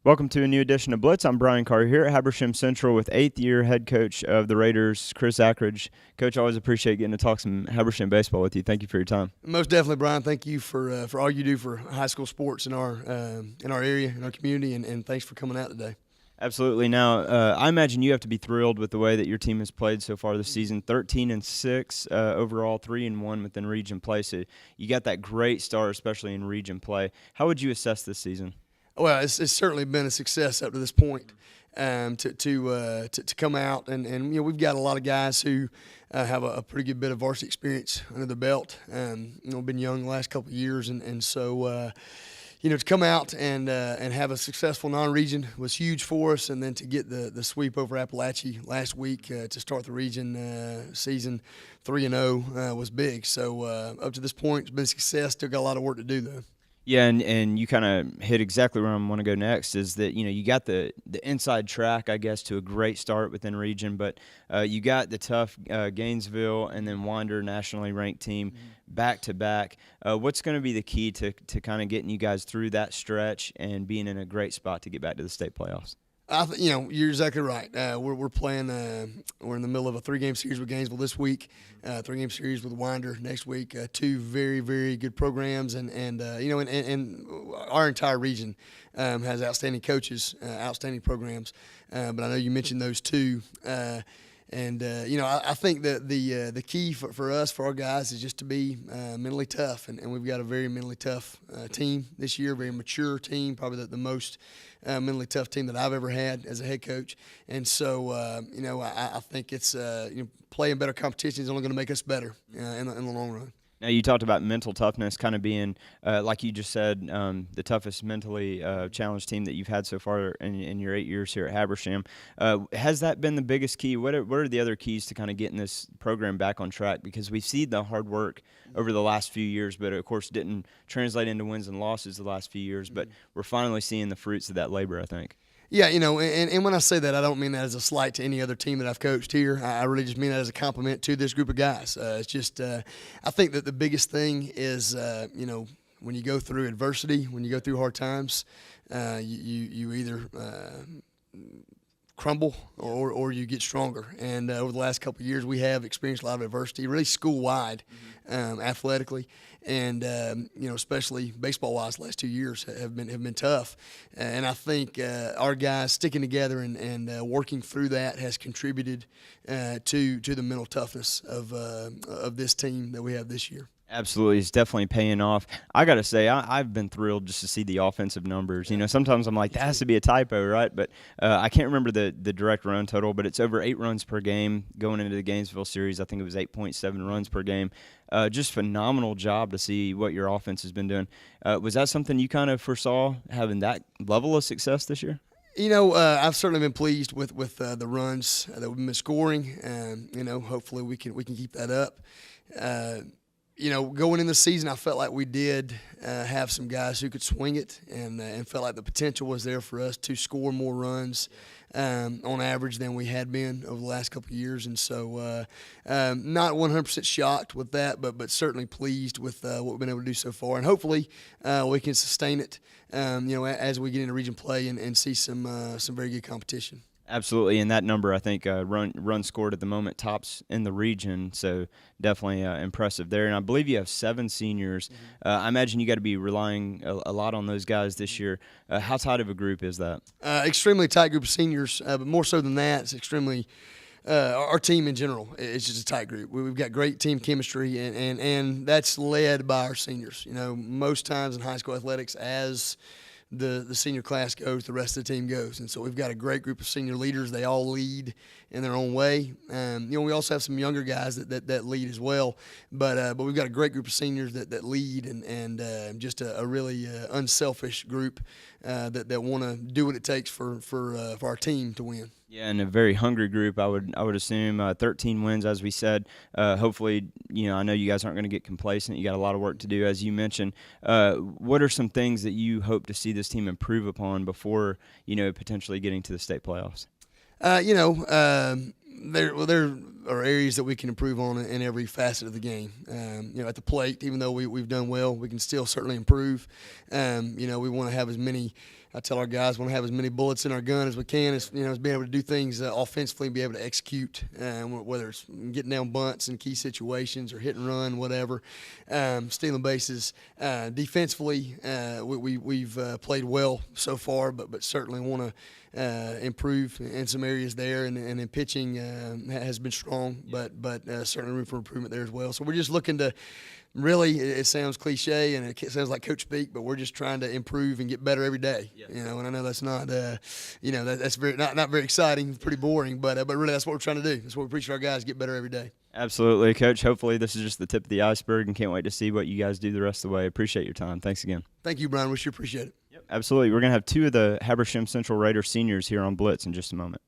Welcome to a new edition of Blitz. I'm Brian Carr here at Habersham Central with 8th-year head coach of the Raiders, Chris Akridge. Coach, always appreciate getting to talk some Habersham baseball with you. Thank you for your time. Most definitely, Brian. Thank you for all you do for high school sports in our area, in our community, and thanks for coming out today. Absolutely. Now, I imagine you have to be thrilled with the way that your team has played so far this season. 13-6 overall, 3-1 within region play. So you got that great start, especially in region play. How would you assess this season? Well, it's certainly been a success up to this point. To come out and we've got a lot of guys who have a pretty good bit of varsity experience under the belt. Been young the last couple of years, and so to come out and have a successful non-region was huge for us, and then to get the sweep over Appalachia last week to start the region season 3-0 was big. So up to this point, it's been a success. Still got a lot of work to do though. Yeah, and you kind of hit exactly where I want to go next is that, you got the inside track, I guess, to a great start within region, but you got the tough Gainesville and then Winder nationally ranked team back-to-back. What's going to be the key to kind of getting you guys through that stretch and being in a great spot to get back to the state playoffs? You're exactly right. We're playing. We're in the middle of a 3-game series with Gainesville this week, 3-game series with Winder next week. Two very, very good programs, and our entire region has outstanding coaches, outstanding programs. But I know you mentioned those two. I think that the key for us, for our guys, is just to be mentally tough, and we've got a very mentally tough team this year, very mature team, probably the most mentally tough team that I've ever had as a head coach. And so, I think it's playing better competition is only going to make us better in the long run. Now, you talked about mental toughness kind of being, like you just said, the toughest mentally challenged team that you've had so far in your 8 years here at Habersham. Has that been the biggest key? What are the other keys to kind of getting this program back on track? Because we've seen the hard work over the last few years, but, of course, didn't translate into wins and losses the last few years. But we're finally seeing the fruits of that labor, I think. Yeah, and when I say that, I don't mean that as a slight to any other team that I've coached here. I really just mean that as a compliment to this group of guys. It's just I think that the biggest thing is, when you go through adversity, when you go through hard times, you either crumble or you get stronger. And over the last couple of years, we have experienced a lot of adversity, really school-wide, athletically. And especially baseball-wise, the last 2 years have been tough, and I think our guys sticking together and working through that has contributed to the mental toughness of this team that we have this year. Absolutely. It's definitely paying off. I got to say, I've been thrilled just to see the offensive numbers. Sometimes I'm like, that has to be a typo, right? But I can't remember the direct run total, but it's over 8 runs per game going into the Gainesville series. I think it was 8.7 runs per game. Just phenomenal job to see what your offense has been doing. Was that something you kind of foresaw, having that level of success this year? I've certainly been pleased with the runs that we've been scoring. Hopefully we can keep that up. Going in the season, I felt like we did have some guys who could swing it, and felt like the potential was there for us to score more runs on average than we had been over the last couple of years. And so not 100% shocked with that, but certainly pleased with what we've been able to do so far. And hopefully we can sustain it, as we get into region play and see some very good competition. Absolutely, and that number, I think, run scored at the moment tops in the region, so definitely impressive there. And I believe you have 7 seniors. I imagine you got to be relying a lot on those guys this year. How tight of a group is that? Extremely tight group of seniors, but more so than that, it's extremely our team in general. It's just a tight group. We've got great team chemistry, and that's led by our seniors. Most times in high school athletics, as the senior class goes, the rest of the team goes. And so we've got a great group of senior leaders. They all lead in their own way. We also have some younger guys that lead as well. But we've got a great group of seniors that lead and just a really unselfish group that want to do what it takes for our team to win. Yeah, and a very hungry group. I would assume 13 wins, as we said. Hopefully, I know you guys aren't going to get complacent. You got a lot of work to do, as you mentioned. What are some things that you hope to see this team improve upon before potentially getting to the state playoffs? There are areas that we can improve on in every facet of the game. At the plate, even though we've done well, we can still certainly improve. We want to have as many. I tell our guys, want to have as many bullets in our gun as we can, as being able to do things offensively and be able to execute, whether it's getting down bunts in key situations or hit and run, whatever, stealing bases. Defensively, we've played well so far, but certainly want to improve in some areas there, and in pitching has been strong, but certainly room for improvement there as well. So we're just looking to. Really, it sounds cliche and it sounds like coach speak, but we're just trying to improve and get better every day. Yes. And I know that's not, that's very not very exciting, pretty boring, but really that's what we're trying to do. That's what we preach to our guys: get better every day. Absolutely, Coach. Hopefully, this is just the tip of the iceberg, and can't wait to see what you guys do the rest of the way. Appreciate your time. Thanks again. Thank you, Brian. We sure appreciate it. Yep. Absolutely. We're going to have two of the Habersham Central Raiders seniors here on Blitz in just a moment.